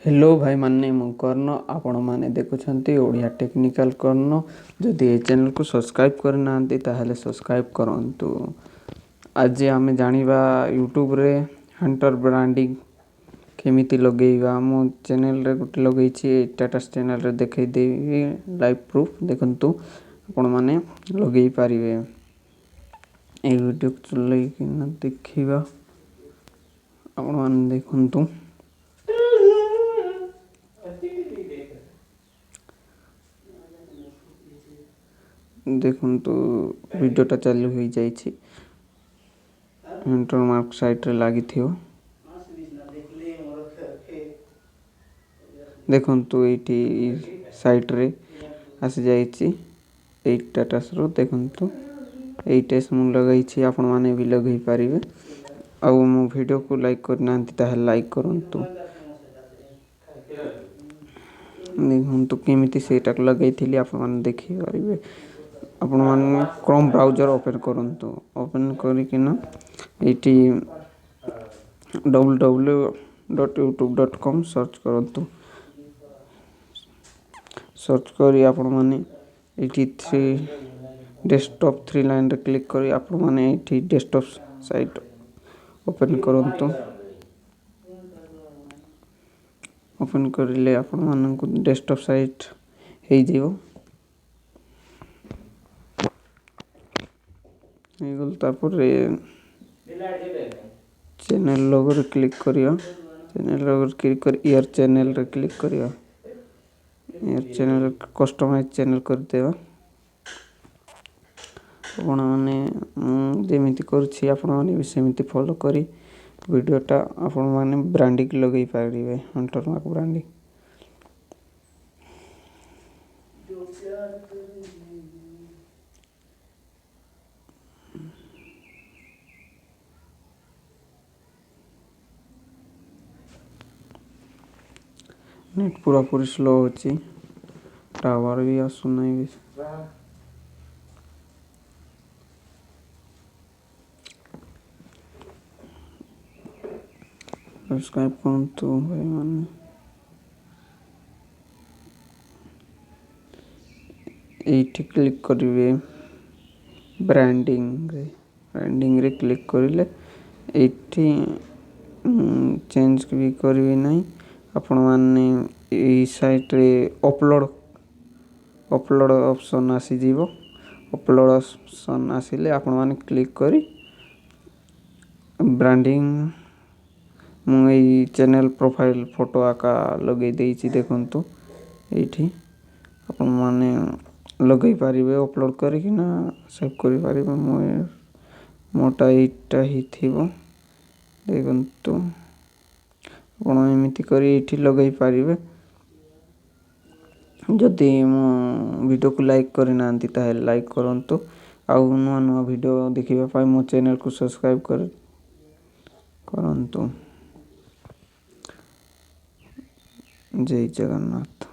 Hello भाई माने मु कर्ण आपण माने देखुछंती ओडिया टेक्निकल कर्ण जदि ए चैनल को सब्सक्राइब करना ताहले सब्सक्राइब करंतु। आज आमे जानिबा यूट्यूब रे हंटर ब्रांडिंग केमिति लगेइबा मो चैनल रे गुटे लगेइछि टाटा चैनल रे देखै देबी लाइव प्रूफ देखंतु आपण माने लगेइ पारिबे। ए वीडियो चलै कि न देखिबा आपण माने देखंतु। देखंतु वीडियोटा चालू हो जाइछि एंटर मार्क साइट रे लागि थियो। देखंतु एटी साइट रे आसी जाइछि ए टाटा रो देखंतु एटे सम लगाइछि आपण माने भी लगै पारिबे। आ मो वीडियो को लाइक करनांती ताहे लाइक करंतु। देखंतु केमिति सेटा लगैथिली आपण माने देखि पारिबे। आपण माने क्रोम ब्राउजर ओपन करंतु ओपन करी कि ना एटी www.youtube.com सर्च करंतु। सर्च करी आपण माने एटी डेस्कटॉप 3 लाइन रे क्लिक करी आपण माने एटी डेस्कटॉप साइट ओपन करंतु। ओपन करले आपण माननको डेस्कटॉप साइट हे जिवो गल तापर चैनल लोगो रे क्लिक करियो। चैनल लोगो रे क्लिक कर ईयर चैनल रे क्लिक करियो। ईयर चैनल कस्टमाइज चैनल कर देबा। आपण माने जेमिति करछि आपण माने भी सेमिति फॉलो करी वीडियोटा आपण माने ब्रांडिंग लगै पारिबे हंटर मार्क ब्रांडिंग। नेट पूरा पूरी स्लो होची टावर भी आसु नहीं भी सब्सक्राइब करंतु भाई माने एठी क्लिक करिवे ब्रांडिंग रे क्लिक करिले एठी चेंज भी करिवे नहीं आपण माने ई साइट रे अपलोड ऑप्शन आसी जीवो। अपलोड ऑप्शन आसिले आपण माने क्लिक करी ब्रांडिंग मु एई चैनल प्रोफाइल फोटो आका लगे देइछि देखंतु एठी आपण माने लगै पारिबे अपलोड करी कि ना सेव करि पारिबे। मोटा एटा ही थिबो देखंतु आपण एमिति करी एठी लगै पारिबे। जदि मो वीडियो को लाइक करिनांती ताहे लाइक करंतु। आ नुआ नुआ वीडियो देखिबा पाई मो चैनल को सब्सक्राइब करंतु। जय जगन्नाथ।